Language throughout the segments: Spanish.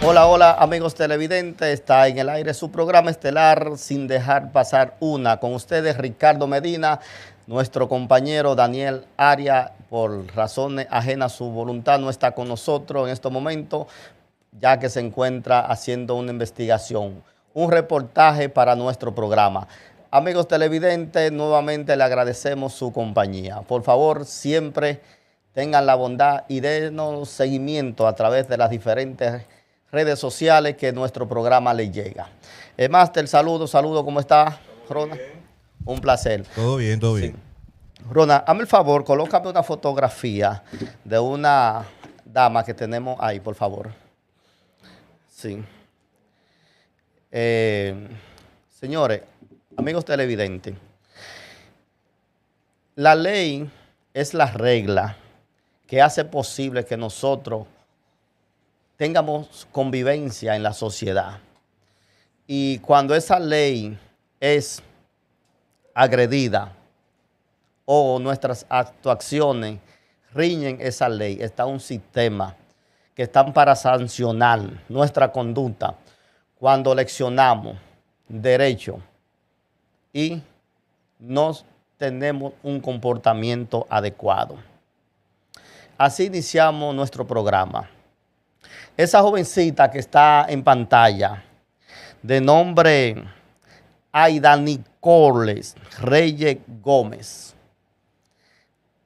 Hola, hola amigos televidentes, está en el aire su programa estelar Sin Dejar Pasar Una. Con ustedes Ricardo Medina, nuestro compañero Daniel Aria, por razones ajenas a su voluntad, no está con nosotros en este momento, ya que se encuentra haciendo una investigación, un reportaje para nuestro programa. Amigos televidentes, nuevamente le agradecemos su compañía. Por favor, siempre tengan la bondad y denos seguimiento a través de las diferentes redes sociales que nuestro programa les llega. Máster, saludo, ¿cómo está, Rona? Un placer. Todo bien, todo bien. Rona, hazme el favor, colócame una fotografía de una dama que tenemos ahí, por favor. Sí. Señores, amigos televidentes, la ley es la regla que hace posible que nosotros tengamos convivencia en la sociedad. Y cuando esa ley es agredida o nuestras actuaciones riñen esa ley, está un sistema que están para sancionar nuestra conducta cuando leccionamos derecho y no tenemos un comportamiento adecuado. Así iniciamos nuestro programa. Esa jovencita que está en pantalla, de nombre Aida Nicoles Reyes Gómez.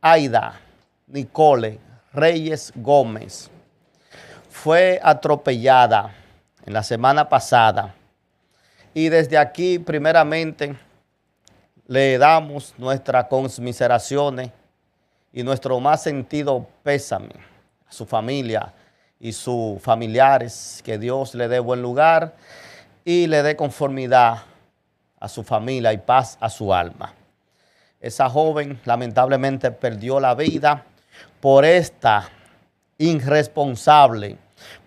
Aida Nicole Reyes Gómez fue atropellada en la semana pasada y desde aquí primeramente le damos nuestras conmiseraciones y nuestro más sentido pésame a su familia y sus familiares, que Dios le dé buen lugar y le dé conformidad a su familia y paz a su alma. Esa joven lamentablemente perdió la vida por esta irresponsable.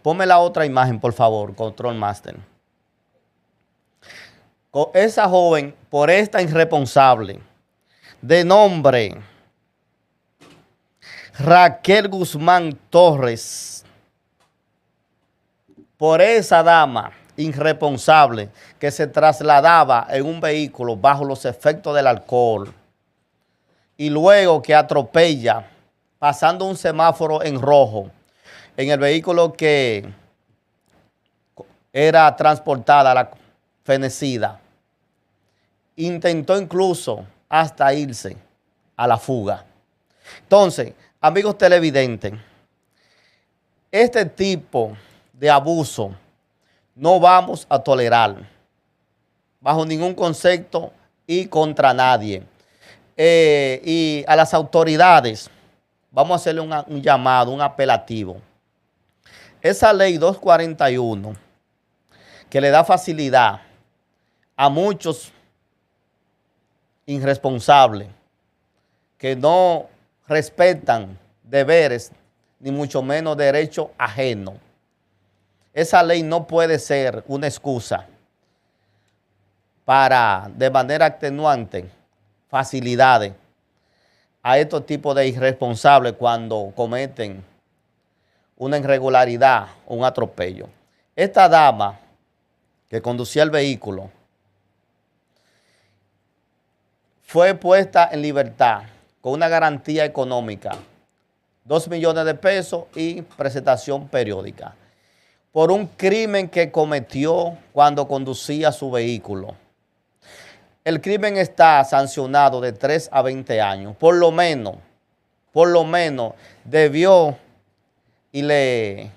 Ponme la otra imagen, por favor, Control Master. Esa joven, por esta irresponsable, de nombre Raquel Guzmán Torres, por esa dama irresponsable que se trasladaba en un vehículo bajo los efectos del alcohol y luego que atropella pasando un semáforo en rojo en el vehículo que era transportada, la fenecida, intentó incluso hasta irse a la fuga. Entonces, amigos televidentes, este tipo de abuso no vamos a tolerar bajo ningún concepto y contra nadie. Y a las autoridades vamos a hacerle un llamado, un apelativo. Esa ley 241 que le da facilidad a muchos irresponsables que no respetan deberes ni mucho menos derechos ajenos. Esa ley no puede ser una excusa para, de manera atenuante, facilidades a estos tipos de irresponsables cuando cometen una irregularidad o un atropello. Esta dama que conducía el vehículo fue puesta en libertad con una garantía económica, 2 millones de pesos y presentación periódica, por un crimen que cometió cuando conducía su vehículo. El crimen está sancionado de 3 a 20 años. Por lo menos debió, y le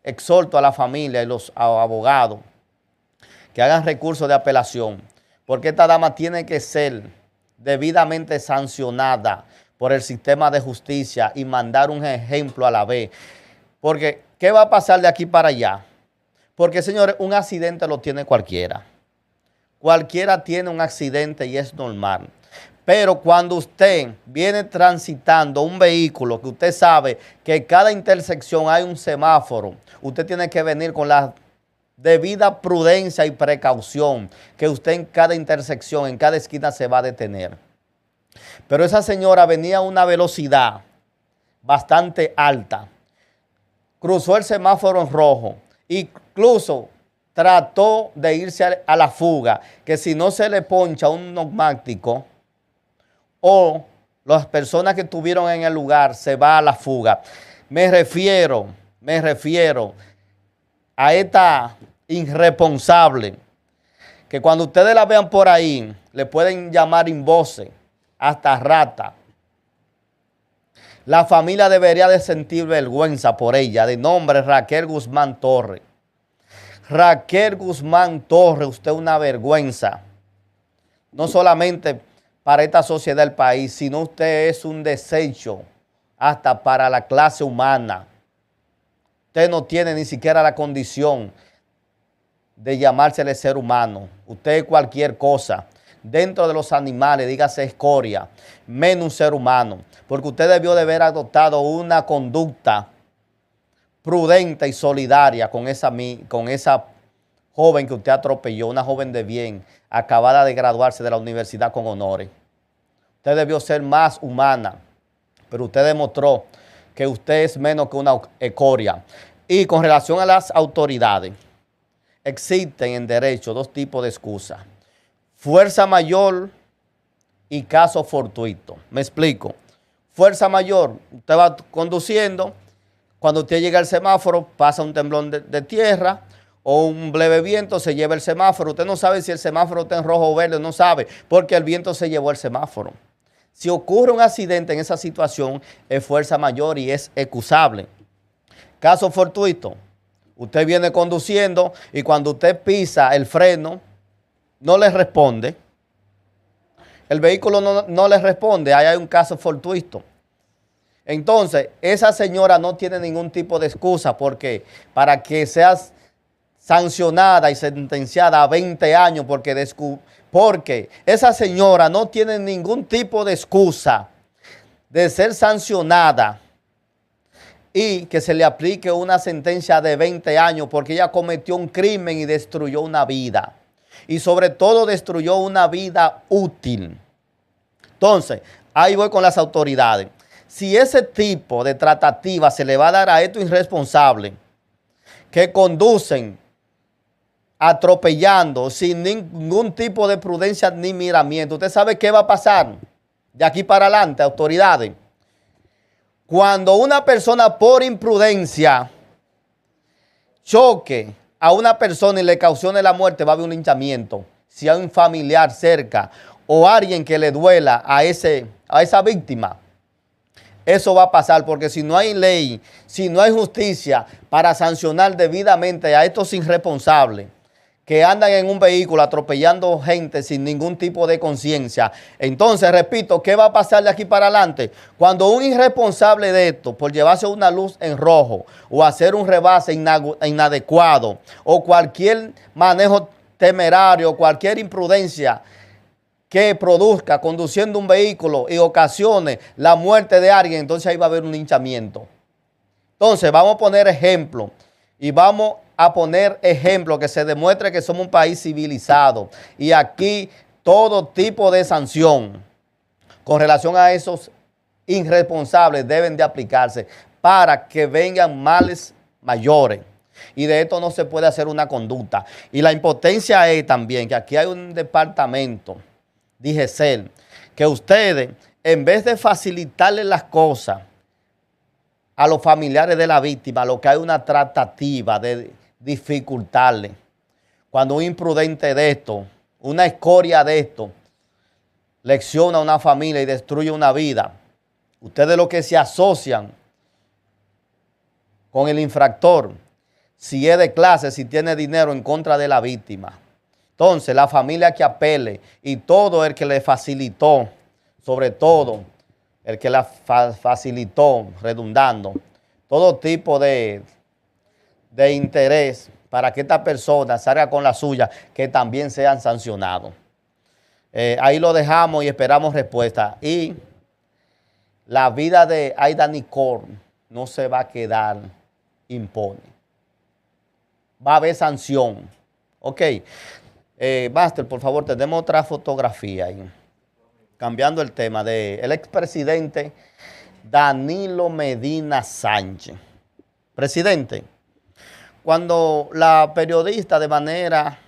exhorto a la familia y los abogados que hagan recurso de apelación, porque esta dama tiene que ser debidamente sancionada por el sistema de justicia y mandar un ejemplo a la vez. Porque, ¿qué va a pasar de aquí para allá? Porque, señores, un accidente lo tiene cualquiera. Cualquiera tiene un accidente y es normal. Pero cuando usted viene transitando un vehículo que usted sabe que en cada intersección hay un semáforo, usted tiene que venir con la debida prudencia y precaución, que usted en cada intersección, en cada esquina se va a detener. Pero esa señora venía a una velocidad bastante alta, cruzó el semáforo en rojo Incluso trató de irse a la fuga, que si no se le poncha un neumático o las personas que estuvieron en el lugar se va a la fuga. Me refiero a esta irresponsable que cuando ustedes la vean por ahí, le pueden llamar imboce, hasta rata. La familia debería de sentir vergüenza por ella, de nombre Raquel Guzmán Torres. Raquel Guzmán Torres, usted es una vergüenza. No solamente para esta sociedad del país, sino usted es un desecho hasta para la clase humana. Usted no tiene ni siquiera la condición de llamársele ser humano. Usted es cualquier cosa. Dentro de los animales, dígase escoria, menos un ser humano. Porque usted debió de haber adoptado una conducta prudente y solidaria con esa joven que usted atropelló, una joven de bien, acabada de graduarse de la universidad con honores. Usted debió ser más humana, pero usted demostró que usted es menos que una escoria. Y con relación a las autoridades, existen en derecho dos tipos de excusas: fuerza mayor y caso fortuito. Me explico. Fuerza mayor, usted va conduciendo, cuando usted llega al semáforo, pasa un temblón de tierra o un leve viento, se lleva el semáforo. Usted no sabe si el semáforo está en rojo o verde, no sabe, porque el viento se llevó el semáforo. Si ocurre un accidente en esa situación, es fuerza mayor y es excusable. Caso fortuito, usted viene conduciendo y cuando usted pisa el freno, no le responde. El vehículo no le responde, ahí hay un caso fortuito. Entonces, esa señora no tiene ningún tipo de excusa porque para que sea sancionada y sentenciada a 20 años porque esa señora no tiene ningún tipo de excusa de ser sancionada y que se le aplique una sentencia de 20 años porque ella cometió un crimen y destruyó una vida. Y sobre todo destruyó una vida útil. Entonces, ahí voy con las autoridades. Si ese tipo de tratativa se le va a dar a estos irresponsables que conducen atropellando sin ningún tipo de prudencia ni miramiento, ¿usted sabe qué va a pasar de aquí para adelante, autoridades? Cuando una persona por imprudencia choque a una persona y le causone la muerte, va a haber un linchamiento. Si hay un familiar cerca o alguien que le duela a esa víctima, eso va a pasar, porque si no hay ley, si no hay justicia para sancionar debidamente a estos irresponsables que andan en un vehículo atropellando gente sin ningún tipo de conciencia, entonces, repito, ¿qué va a pasar de aquí para adelante? Cuando un irresponsable de esto, por llevarse una luz en rojo o hacer un rebase inadecuado o cualquier manejo temerario, cualquier imprudencia que produzca conduciendo un vehículo y ocasione la muerte de alguien, entonces ahí va a haber un linchamiento. Entonces vamos a poner ejemplo y vamos a poner ejemplo que se demuestre que somos un país civilizado y aquí todo tipo de sanción con relación a esos irresponsables deben de aplicarse para que vengan males mayores. Y de esto no se puede hacer una conducta. Y la impotencia es también que aquí hay un departamento, DGCEL, que ustedes, en vez de facilitarle las cosas a los familiares de la víctima, lo que hay una tratativa de dificultarle. Cuando un imprudente de esto, una escoria de esto, lecciona a una familia y destruye una vida, ustedes lo que se asocian con el infractor, si es de clase, si tiene dinero, en contra de la víctima. Entonces, la familia que apele y todo el que le facilitó, sobre todo el que la facilitó, redundando, todo tipo de interés para que esta persona salga con la suya, que también sean sancionados. Ahí lo dejamos y esperamos respuesta. Y la vida de Aida Nicole no se va a quedar impune. Va a haber sanción. Ok. Master, por favor, tenemos otra fotografía ahí. Cambiando el tema del expresidente Danilo Medina Sánchez. Presidente, cuando la periodista de manera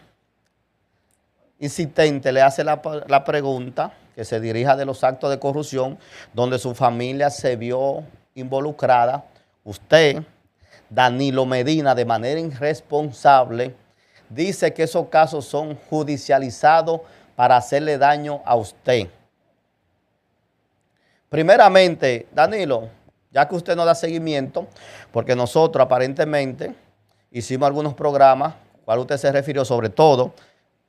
insistente le hace la pregunta que se dirija de los actos de corrupción donde su familia se vio involucrada, usted, Danilo Medina, de manera irresponsable, dice que esos casos son judicializados para hacerle daño a usted. Primeramente, Danilo, ya que usted no da seguimiento, porque nosotros aparentemente hicimos algunos programas, cual usted se refirió sobre todo,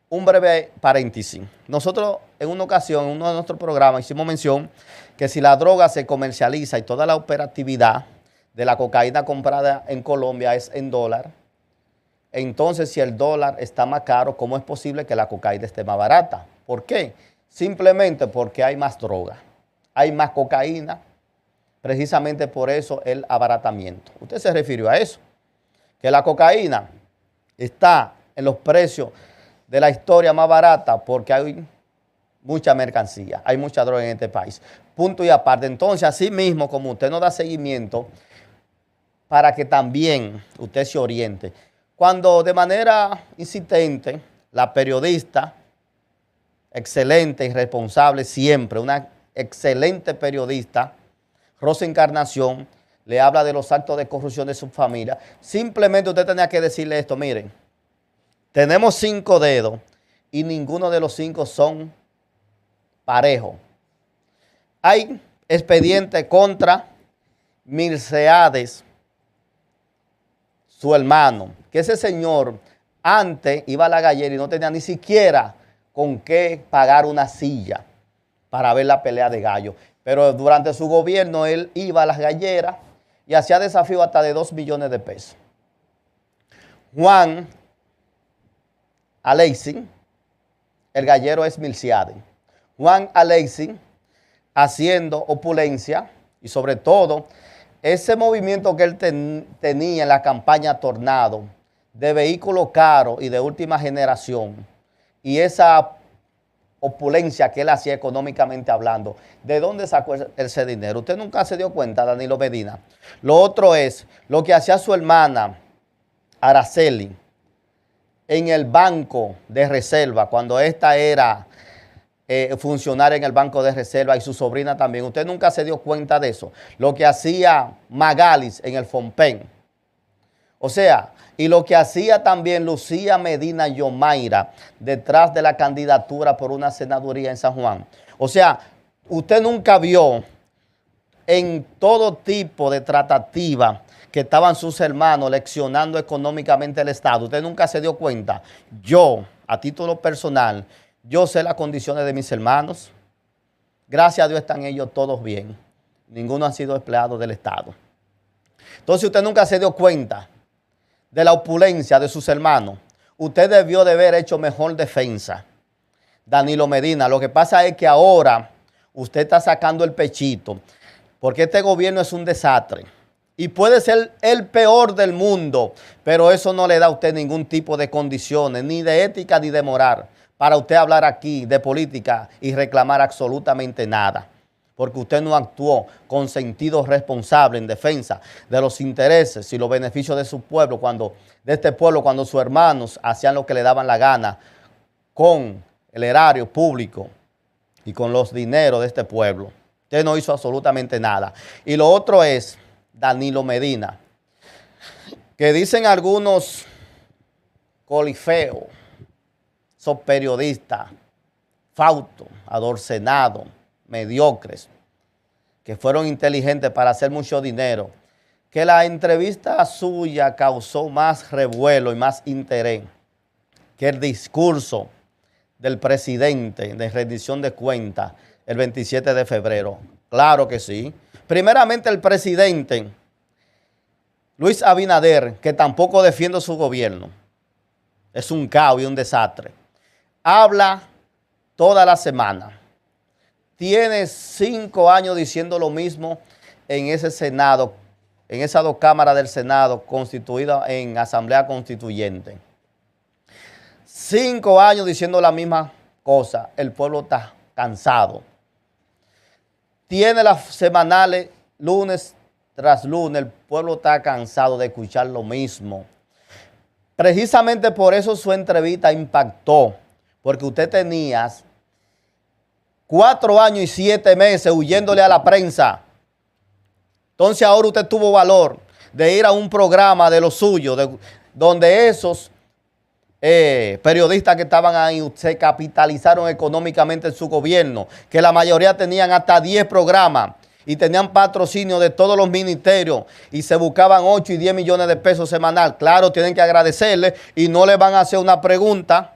un breve paréntesis. Nosotros en una ocasión, en uno de nuestros programas, hicimos mención que si la droga se comercializa y toda la operatividad de la cocaína comprada en Colombia es en dólar, entonces si el dólar está más caro, ¿cómo es posible que la cocaína esté más barata? ¿Por qué? Simplemente porque hay más droga, hay más cocaína, precisamente por eso el abaratamiento. Usted se refirió a eso, que la cocaína está en los precios de la historia más barata porque hay mucha mercancía, hay mucha droga en este país. Punto y aparte. Entonces, así mismo, como usted no da seguimiento, para que también usted se oriente. Cuando de manera insistente, la periodista, excelente y responsable siempre, una excelente periodista, Rosa Encarnación, le habla de los actos de corrupción de su familia, simplemente usted tenía que decirle esto, miren, tenemos 5 dedos y ninguno de los 5 son parejos. Hay expediente contra Milceades, su hermano, que ese señor antes iba a la gallera y no tenía ni siquiera con qué pagar una silla para ver la pelea de gallo. Pero durante su gobierno él iba a las galleras y hacía desafío hasta de 2 millones de pesos. Juan Alexis, el gallero es Milciades. Juan Alexis haciendo opulencia y sobre todo ese movimiento que él tenía en la campaña Tornado de vehículos caros y de última generación y esa opulencia que él hacía económicamente hablando, ¿de dónde sacó ese dinero? Usted nunca se dio cuenta, Danilo Medina. Lo otro es lo que hacía su hermana Araceli en el Banco de Reserva, cuando esta era funcionaria en el Banco de Reserva y su sobrina también. Usted nunca se dio cuenta de eso. Lo que hacía Magalis en el Fompen. O sea, y lo que hacía también Lucía Medina Yomaira detrás de la candidatura por una senaduría en San Juan. O sea, usted nunca vio en todo tipo de tratativa que estaban sus hermanos leccionando económicamente el Estado. Usted nunca se dio cuenta. Yo, a título personal, yo sé las condiciones de mis hermanos. Gracias a Dios están ellos todos bien. Ninguno ha sido empleado del Estado. Entonces usted nunca se dio cuenta de la opulencia de sus hermanos. Usted debió de haber hecho mejor defensa, Danilo Medina. Lo que pasa es que ahora usted está sacando el pechito porque este gobierno es un desastre. Y puede ser el peor del mundo, pero eso no le da a usted ningún tipo de condiciones, ni de ética ni de moral, para usted hablar aquí de política y reclamar absolutamente nada. Porque usted no actuó con sentido responsable en defensa de los intereses y los beneficios de su pueblo, de este pueblo, cuando sus hermanos hacían lo que le daban la gana con el erario público y con los dineros de este pueblo. Usted no hizo absolutamente nada. Y lo otro es Danilo Medina, que dicen algunos colifeos, esos periodistas, fautos, adorcenados, mediocres, que fueron inteligentes para hacer mucho dinero, que la entrevista suya causó más revuelo y más interés que el discurso del presidente de rendición de cuentas el 27 de febrero. Claro que sí. Primeramente el presidente Luis Abinader, que tampoco defiende su gobierno, es un caos y un desastre, habla toda la semana. Tiene 5 años diciendo lo mismo en ese Senado, en esas 2 cámaras del Senado constituidas en Asamblea Constituyente. 5 años diciendo la misma cosa. El pueblo está cansado. Tiene las semanales lunes tras lunes. El pueblo está cansado de escuchar lo mismo. Precisamente por eso su entrevista impactó, porque usted tenía 4 años y 7 meses huyéndole a la prensa. Entonces ahora usted tuvo valor de ir a un programa de lo suyo, donde esos periodistas que estaban ahí se capitalizaron económicamente en su gobierno, que la mayoría tenían hasta 10 programas y tenían patrocinio de todos los ministerios y se buscaban 8 y 10 millones de pesos semanal. Claro, tienen que agradecerle y no le van a hacer una pregunta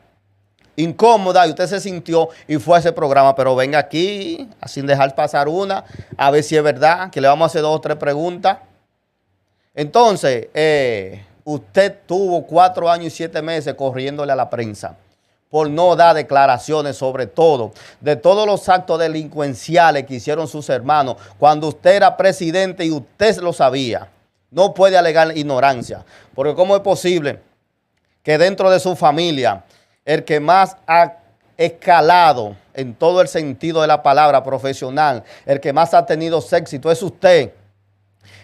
incómoda y usted se sintió y fue a ese programa, pero venga aquí sin dejar pasar una, a ver si es verdad, que le vamos a hacer 2 o 3 preguntas. Entonces, usted tuvo 4 años y 7 meses corriéndole a la prensa por no dar declaraciones, sobre todo de todos los actos delincuenciales que hicieron sus hermanos cuando usted era presidente y usted lo sabía. No puede alegar ignorancia, porque ¿cómo es posible que dentro de su familia el que más ha escalado en todo el sentido de la palabra profesional, el que más ha tenido éxito es usted,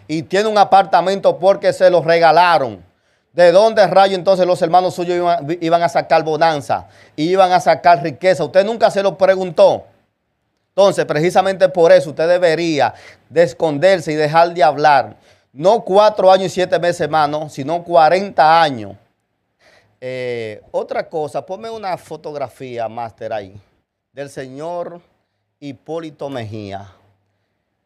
y tiene un apartamento porque se lo regalaron? ¿De dónde rayo entonces los hermanos suyos iban a sacar bonanza? Iban a sacar riqueza. Usted nunca se lo preguntó. Entonces, precisamente por eso usted debería de esconderse y dejar de hablar. No 4 años y 7 meses, hermano, sino 40 años. Otra cosa, ponme una fotografía, máster, ahí, del señor Hipólito Mejía.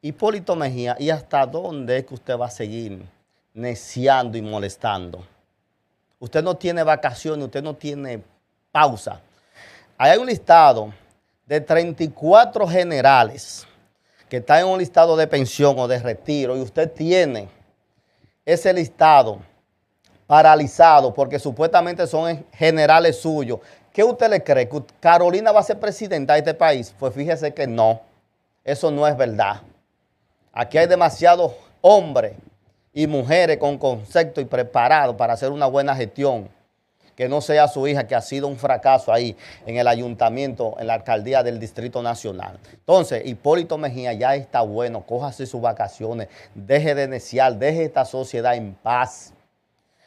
Hipólito Mejía, ¿y hasta dónde es que usted va a seguir neciando y molestando? Usted no tiene vacaciones, usted no tiene pausa. Ahí hay un listado de 34 generales que están en un listado de pensión o de retiro y usted tiene ese listado paralizado porque supuestamente son generales suyos. ¿Qué usted le cree? ¿Que Carolina va a ser presidenta de este país? Pues fíjese que no, eso no es verdad. Aquí hay demasiados hombres y mujeres con concepto y preparados para hacer una buena gestión, que no sea su hija, que ha sido un fracaso ahí en el ayuntamiento, en la alcaldía del Distrito Nacional. Entonces, Hipólito Mejía ya está bueno, cójase sus vacaciones, deje de neciar, deje esta sociedad en paz.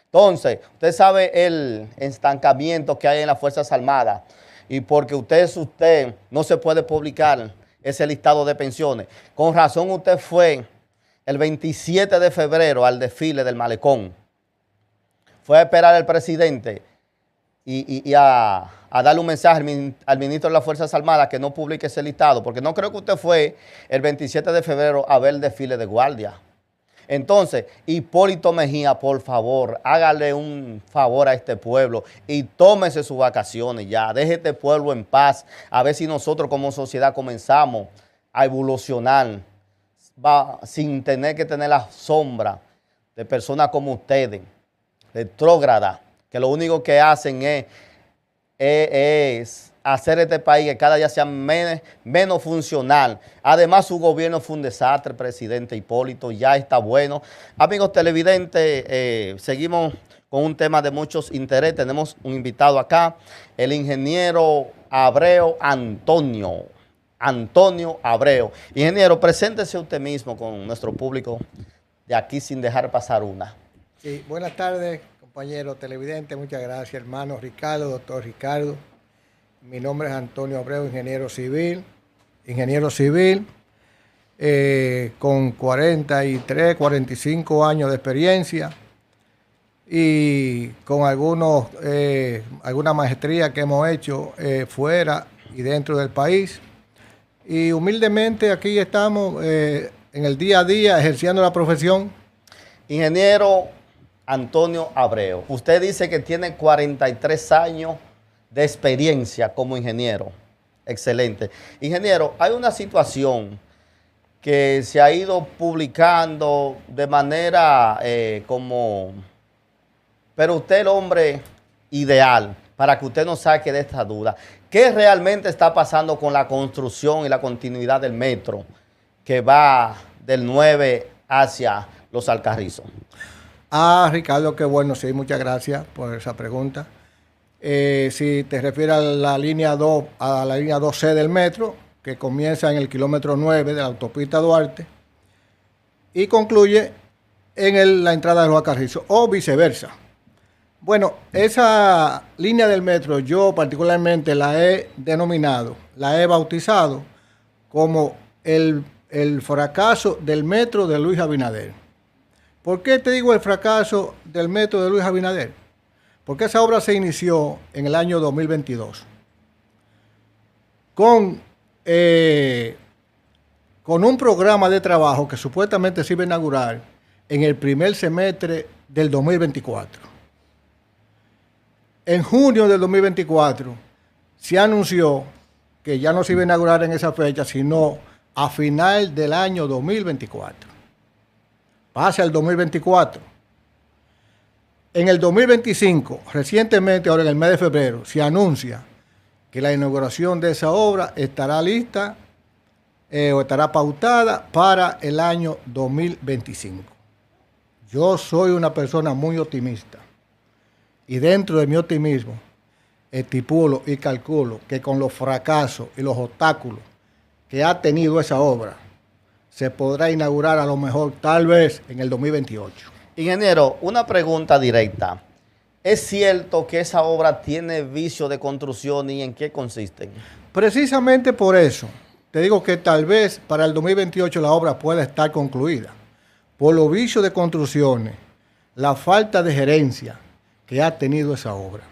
Entonces, usted sabe el estancamiento que hay en las Fuerzas Armadas y porque usted no se puede publicar ese listado de pensiones. Con razón usted fue el 27 de febrero al desfile del Malecón. Fue a esperar al presidente y a darle un mensaje al ministro de las Fuerzas Armadas que no publique ese listado, porque no creo que usted fue el 27 de febrero a ver el desfile de guardia. Entonces, Hipólito Mejía, por favor, hágale un favor a este pueblo y tómese sus vacaciones ya. Deje este pueblo en paz, a ver si nosotros como sociedad comenzamos a evolucionar sin tener que tener la sombra de personas como ustedes, retrógradas, que lo único que hacen es hacer este país que cada día sea menos funcional. Además, su gobierno fue un desastre, presidente Hipólito, ya está bueno. Amigos televidentes, seguimos con un tema de muchos interés. Tenemos un invitado acá, el ingeniero Abreu Antonio Abreu. Ingeniero, preséntese usted mismo con nuestro público de aquí sin dejar pasar una. Sí, buenas tardes, compañero televidente. Muchas gracias, hermano Ricardo, doctor Ricardo. Mi nombre es Antonio Abreu, ingeniero civil, con 43, 45 años de experiencia y con alguna maestría que hemos hecho fuera y dentro del país. Y humildemente aquí estamos en el día a día ejerciendo la profesión. Ingeniero Antonio Abreu, usted dice que tiene 43 años de experiencia como ingeniero. Excelente. Ingeniero, hay una situación que se ha ido publicando de manera pero usted es el hombre ideal para que usted nos saque de esta duda. ¿Qué realmente está pasando con la construcción y la continuidad del metro que va del 9 hacia Los Alcarrizos? Ricardo, qué bueno, sí, muchas gracias por esa pregunta. Si te refieres a la línea 2, a la línea 2C del metro, que comienza en el kilómetro 9 de la autopista Duarte y concluye en la entrada de Los Alcarrizos, o viceversa. Bueno, esa línea del metro yo particularmente la he denominado, la he bautizado como el fracaso del metro de Luis Abinader. ¿Por qué te digo el fracaso del metro de Luis Abinader? Porque esa obra se inició en el año 2022 con un programa de trabajo que supuestamente se iba a inaugurar en el primer semestre del 2024. En junio del 2024 se anunció que ya no se iba a inaugurar en esa fecha, sino a final del año 2024. Pasa el 2024. En el 2025, recientemente, ahora en el mes de febrero, se anuncia que la inauguración de esa obra estará lista o estará pautada para el año 2025. Yo soy una persona muy optimista y dentro de mi optimismo estipulo y calculo que con los fracasos y los obstáculos que ha tenido esa obra se podrá inaugurar a lo mejor tal vez en el 2028. Ingeniero, una pregunta directa. ¿Es cierto que esa obra tiene vicio de construcción y en qué consisten? Precisamente por eso, te digo que tal vez para el 2028 la obra pueda estar concluida. Por los vicios de construcciones, la falta de gerencia que ha tenido esa obra.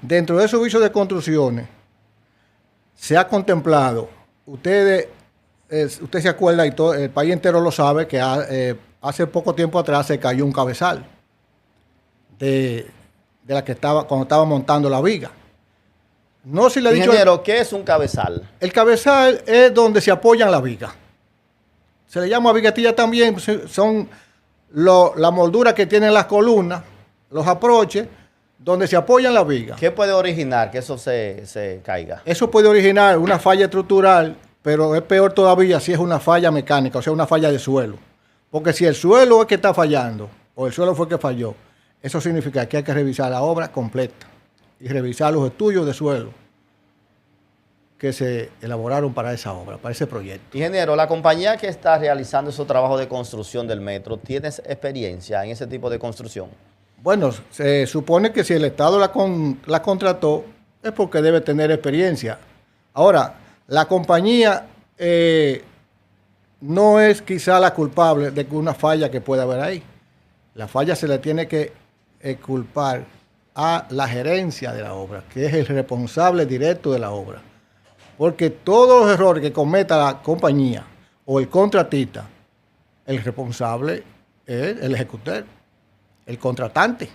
Dentro de esos vicios de construcciones, se ha contemplado, usted se acuerda y todo, el país entero lo sabe, que hace poco tiempo atrás se cayó un cabezal de la que estaba cuando estaba montando la viga. No se le ha dicho. Ingeniero, ¿qué es un cabezal? El cabezal es donde se apoyan las vigas. Se le llama vigatilla también, son la moldura que tienen las columnas, los aproches, donde se apoyan las vigas. ¿Qué puede originar que eso se caiga? Eso puede originar una falla estructural, pero es peor todavía si es una falla mecánica, o sea, una falla de suelo. Porque si el suelo es que está fallando, o el suelo fue que falló, eso significa que hay que revisar la obra completa y revisar los estudios de suelo que se elaboraron para esa obra, para ese proyecto. Ingeniero, la compañía que está realizando esos trabajos de construcción del metro, ¿tienes experiencia en ese tipo de construcción? Bueno, se supone que si el Estado la contrató es porque debe tener experiencia. Ahora, la compañía no es quizá la culpable de una falla que pueda haber ahí. La falla se le tiene que culpar a la gerencia de la obra, que es el responsable directo de la obra. Porque todos los errores que cometa la compañía o el contratista, el responsable es el ejecutor, el contratante.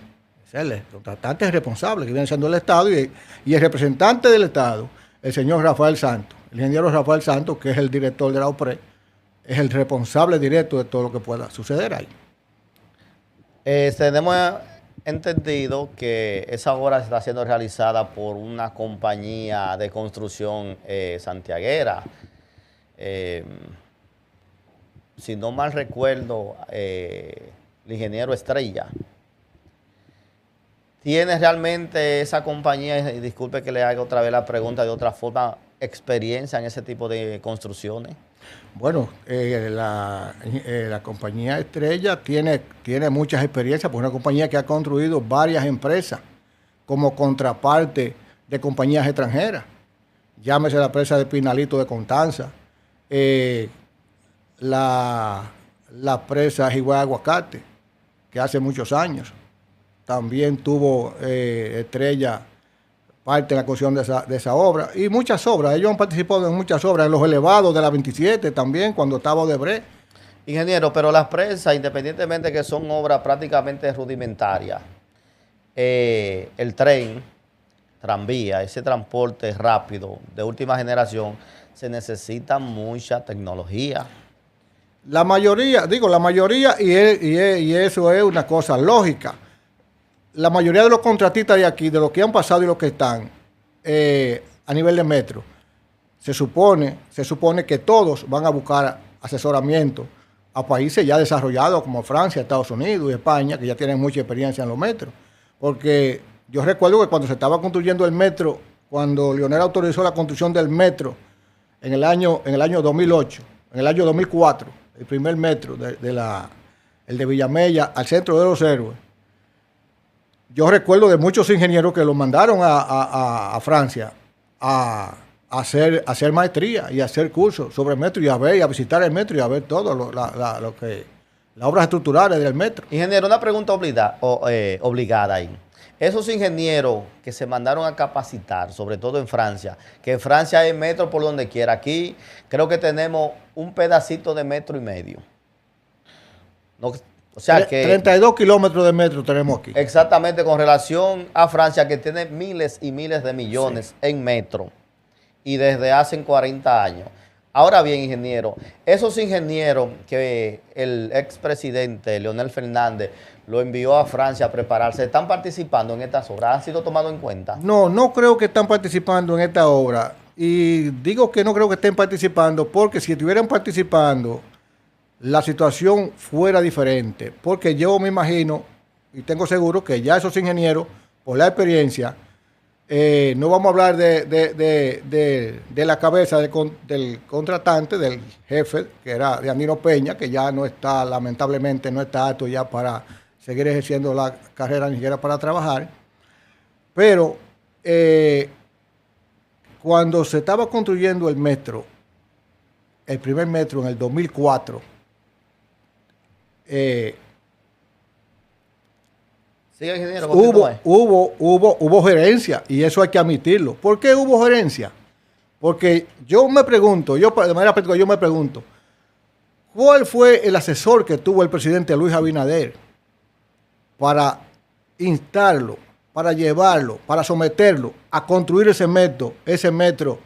El contratante es el responsable, que viene siendo el Estado, y el representante del Estado, el señor Rafael Santos, el ingeniero Rafael Santos, que es el director de la OPRE, es el responsable directo de todo lo que pueda suceder ahí. Tenemos entendido que esa obra está siendo realizada por una compañía de construcción santiaguera. Si no mal recuerdo, el ingeniero Estrella. ¿Tiene realmente esa compañía, y disculpe que le haga otra vez la pregunta de otra forma, experiencia en ese tipo de construcciones? Bueno, la compañía Estrella tiene muchas experiencias, pues una compañía que ha construido varias empresas como contraparte de compañías extranjeras. Llámese la empresa de Pinalito de Constanza, la presa Jigüey Aguacate, que hace muchos años también tuvo Estrella parte de la construcción de esa obra, y muchas obras. Ellos han participado en muchas obras, en los elevados de la 27 también, cuando estaba Odebrecht. Ingeniero, pero las presas, independientemente que son obras prácticamente rudimentarias, el tren, tranvía, ese transporte rápido de última generación, se necesita mucha tecnología. La mayoría, y eso es una cosa lógica. La mayoría de los contratistas de aquí, de los que han pasado y los que están a nivel de metro, se supone que todos van a buscar asesoramiento a países ya desarrollados como Francia, Estados Unidos y España, que ya tienen mucha experiencia en los metros. Porque yo recuerdo que cuando se estaba construyendo el metro, cuando Leonel autorizó la construcción del metro en el año 2008, en el año 2004, el primer metro, el de Villamella al centro de los Héroes, yo recuerdo de muchos ingenieros que los mandaron a Francia a hacer maestría y a hacer cursos sobre el metro y a visitar el metro y a ver todo las obras estructurales del metro. Ingeniero, una pregunta obligada ahí. Esos ingenieros que se mandaron a capacitar, sobre todo en Francia, que en Francia hay metro por donde quiera. Aquí creo que tenemos un pedacito de metro y medio. No, o sea que 32 kilómetros de metro tenemos aquí. Exactamente, con relación a Francia, que tiene miles y miles de millones en metro y desde hace 40 años. Ahora bien, ingeniero, esos ingenieros que el expresidente Leonel Fernández lo envió a Francia a prepararse, ¿están participando en estas obras? ¿Han sido tomados en cuenta? No creo que están participando en esta obra. Y digo que no creo que estén participando porque si estuvieran participando, la situación fuera diferente. Porque yo me imagino y tengo seguro que ya esos ingenieros, por la experiencia, no vamos a hablar de la cabeza del contratante, del jefe, que era de Andino Peña, que ya no está, lamentablemente, no está apto ya para seguir ejerciendo la carrera ni siquiera para trabajar. Pero cuando se estaba construyendo el metro, el primer metro en el 2004, Sí, ingeniero, hubo gerencia y eso hay que admitirlo. ¿Por qué hubo gerencia? Porque yo me pregunto, de manera práctica yo me pregunto, ¿cuál fue el asesor que tuvo el presidente Luis Abinader para instarlo, para llevarlo, para someterlo a construir ese metro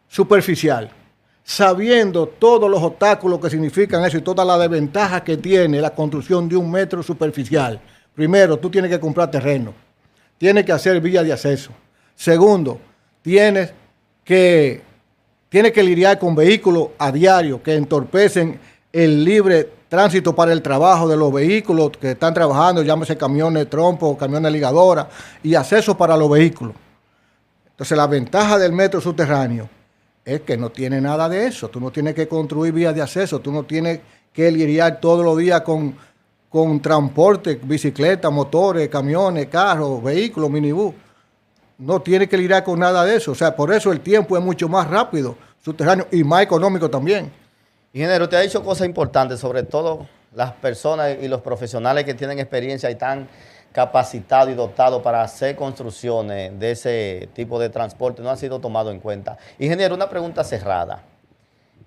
superficial, sabiendo todos los obstáculos que significan eso y todas las desventajas que tiene la construcción de un metro superficial? Primero, tú tienes que comprar terreno, tienes que hacer vías de acceso. Segundo, tienes que lidiar con vehículos a diario que entorpecen el libre tránsito para el trabajo de los vehículos que están trabajando, llámese camiones trompo, camiones ligadoras, y acceso para los vehículos. Entonces, la ventaja del metro subterráneo es que no tiene nada de eso. Tú no tienes que construir vías de acceso, tú no tienes que lidiar todos los días con transporte, bicicletas, motores, camiones, carros, vehículos, minibús. No tiene que lidiar con nada de eso. O sea, por eso el tiempo es mucho más rápido, subterráneo y más económico también. Ingeniero, usted ha dicho cosas importantes, sobre todo las personas y los profesionales que tienen experiencia y están capacitados y dotados para hacer construcciones de ese tipo de transporte, no han sido tomados en cuenta. Ingeniero, una pregunta cerrada.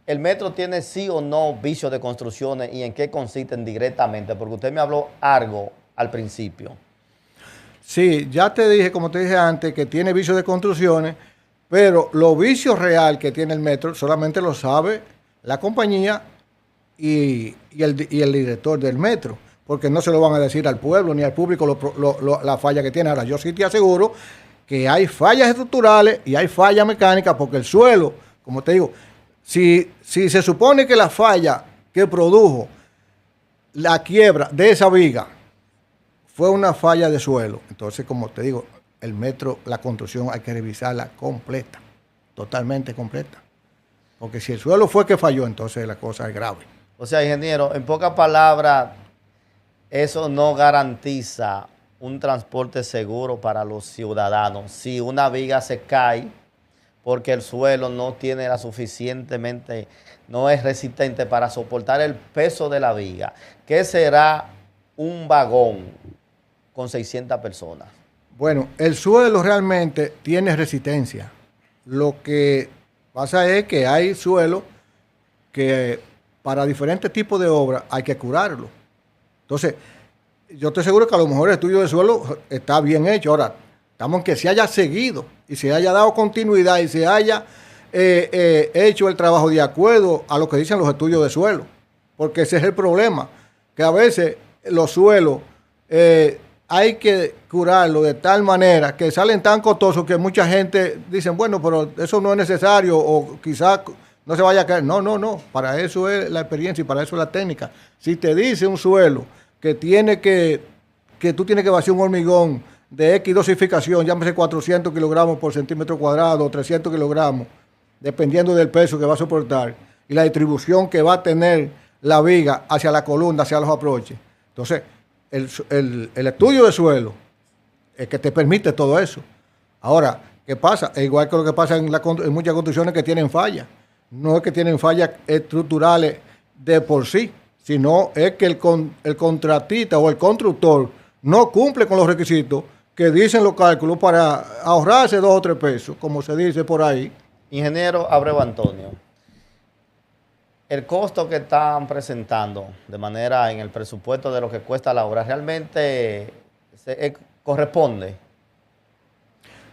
¿El metro tiene sí o no vicios de construcciones y en qué consisten directamente? Porque usted me habló algo al principio. Sí, ya te dije, como te dije antes, que tiene vicios de construcciones, pero los vicios real que tiene el metro solamente lo sabe la compañía y el director del metro, porque no se lo van a decir al pueblo ni al público la falla que tiene. Ahora, yo sí te aseguro que hay fallas estructurales y hay fallas mecánicas, porque el suelo, como te digo, si se supone que la falla que produjo la quiebra de esa viga fue una falla de suelo, entonces, como te digo, el metro, la construcción hay que revisarla completa, totalmente completa. Porque si el suelo fue que falló, entonces la cosa es grave. O sea, ingeniero, en pocas palabras, eso no garantiza un transporte seguro para los ciudadanos. Si una viga se cae, porque el suelo no tiene no es resistente para soportar el peso de la viga. ¿Qué será un vagón con 600 personas? Bueno, el suelo realmente tiene resistencia. Lo que pasa es que hay suelo que para diferentes tipos de obras hay que curarlo. Entonces, yo estoy seguro que a lo mejor el estudio de suelo está bien hecho. Ahora, estamos en que se haya seguido y se haya dado continuidad y se haya hecho el trabajo de acuerdo a lo que dicen los estudios de suelo. Porque ese es el problema, que a veces los suelos hay que curarlo de tal manera que salen tan costosos que mucha gente dice, bueno, pero eso no es necesario o quizás no se vaya a caer. No, para eso es la experiencia y para eso es la técnica. Si te dice un suelo que tú tienes que vaciar un hormigón de X dosificación, llámese 400 kilogramos por centímetro cuadrado o 300 kilogramos, dependiendo del peso que va a soportar y la distribución que va a tener la viga hacia la columna, hacia los aproches. Entonces, el estudio de suelo que te permite todo eso. Ahora, ¿qué pasa? Es igual que lo que pasa en muchas construcciones que tienen fallas. No es que tienen fallas estructurales de por sí, sino es que el contratista o el constructor no cumple con los requisitos que dicen los cálculos para ahorrarse 2 o 3 pesos, como se dice por ahí. Ingeniero Abreu Antonio, el costo que están presentando de manera en el presupuesto de lo que cuesta la obra, ¿realmente corresponde?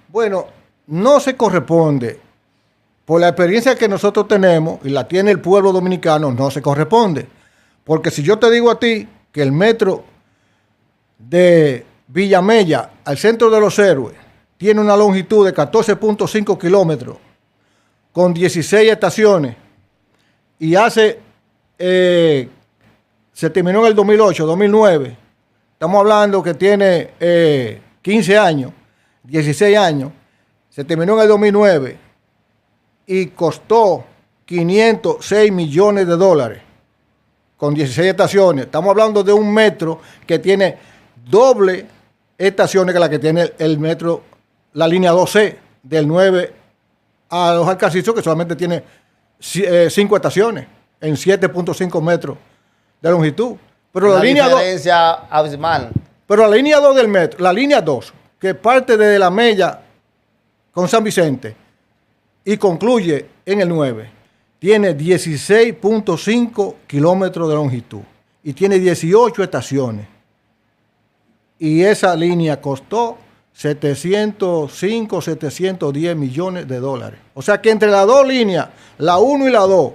Bueno, no se corresponde. Por la experiencia que nosotros tenemos, y la tiene el pueblo dominicano, no se corresponde. Porque si yo te digo a ti que el metro de Villamella al Centro de los Héroes tiene una longitud de 14.5 kilómetros con 16 estaciones y se terminó en el 2008, 2009, estamos hablando que tiene 15 años, 16 años, se terminó en el 2009 y costó 506 millones de dólares con 16 estaciones. Estamos hablando de un metro que tiene doble estaciones que la que tiene el metro, la línea 2C, del 9 a los Alcarrizos, que solamente tiene 5 estaciones en 7.5 metros de longitud. Pero Una la línea diferencia abismal. Pero la línea 2 del metro, la línea 2, que parte desde la Mella con San Vicente y concluye en el 9, tiene 16.5 kilómetros de longitud y tiene 18 estaciones. Y esa línea costó 705, 710 millones de dólares. O sea que entre las dos líneas, la 1 y la 2,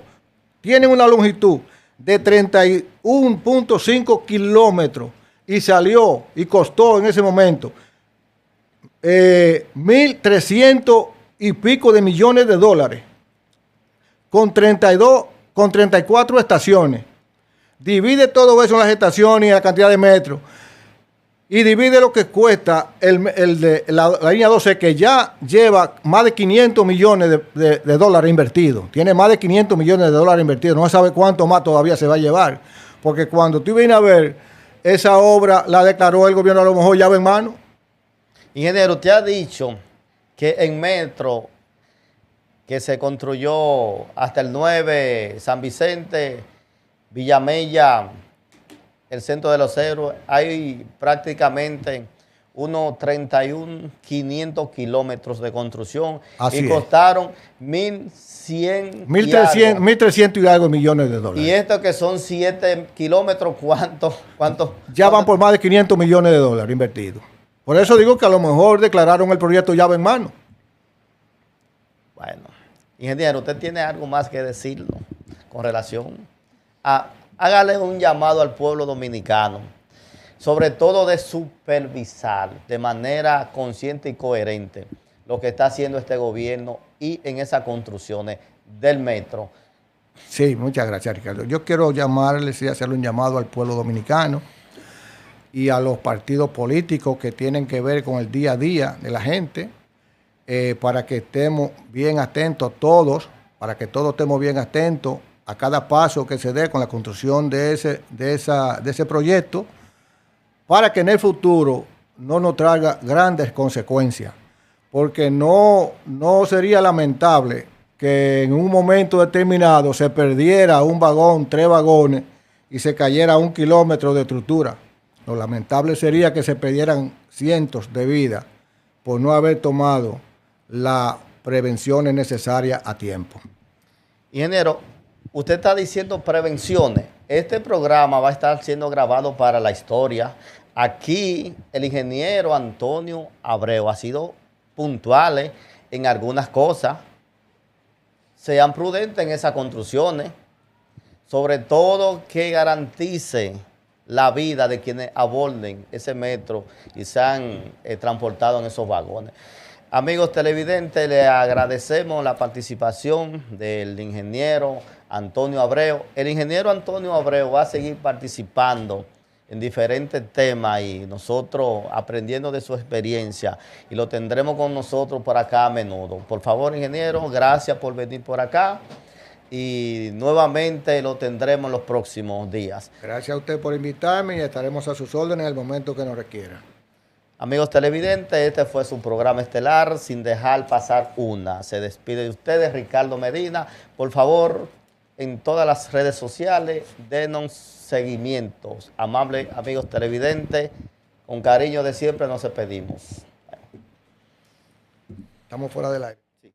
tienen una longitud de 31.5 kilómetros y salió y costó en ese momento 1.300 y pico de millones de dólares con 34 estaciones. Divide todo eso en las estaciones y la cantidad de metros y divide lo que cuesta la línea 12, que ya lleva más de 500 millones de dólares invertidos. Tiene más de 500 millones de dólares invertidos. No se sabe cuánto más todavía se va a llevar. Porque cuando tú vienes a ver, esa obra la declaró el gobierno a lo mejor llave en mano. Ingeniero, usted ha dicho que en metro que se construyó hasta el 9, San Vicente, Villamella, el Centro de los Héroes, hay prácticamente unos 31.500 kilómetros de construcción. Así y costaron 1.100 1.300 y algo millones de dólares. Y esto que son 7 kilómetros, ¿cuánto? Ya van por más de 500 millones de dólares invertidos. Por eso digo que a lo mejor declararon el proyecto llave en mano. Bueno, ingeniero, usted tiene algo más que decirlo con relación a... Hágale un llamado al pueblo dominicano, sobre todo de supervisar de manera consciente y coherente lo que está haciendo este gobierno y en esas construcciones del metro. Sí, muchas gracias, Ricardo. Yo quiero llamarles y hacerle un llamado al pueblo dominicano y a los partidos políticos que tienen que ver con el día a día de la gente, para que estemos bien atentos todos, para que todos estemos bien atentos a cada paso que se dé con la construcción de ese proyecto, para que en el futuro no nos traiga grandes consecuencias, porque no sería lamentable que en un momento determinado se perdiera un vagón, 3 vagones, y se cayera 1 kilómetro de estructura. Lo lamentable sería que se perdieran cientos de vidas por no haber tomado las prevenciones necesarias a tiempo. Ingeniero, usted está diciendo prevenciones. Este programa va a estar siendo grabado para la historia. Aquí el ingeniero Antonio Abreu ha sido puntual en algunas cosas. Sean prudentes en esas construcciones. Sobre todo que garantice la vida de quienes aborden ese metro y sean transportados en esos vagones. Amigos televidentes, le agradecemos la participación del ingeniero Antonio Abreu. El ingeniero Antonio Abreu va a seguir participando en diferentes temas y nosotros aprendiendo de su experiencia, y lo tendremos con nosotros por acá a menudo. Por favor, ingeniero, gracias por venir por acá y nuevamente lo tendremos en los próximos días. Gracias a usted por invitarme y estaremos a sus órdenes en el momento que nos requiera. Amigos televidentes, este fue su programa estelar, Sin Dejar Pasar Una. Se despide de ustedes Ricardo Medina. Por favor, en todas las redes sociales, denos seguimientos. Amables amigos televidentes, con cariño de siempre nos despedimos. Estamos fuera del aire. Sí.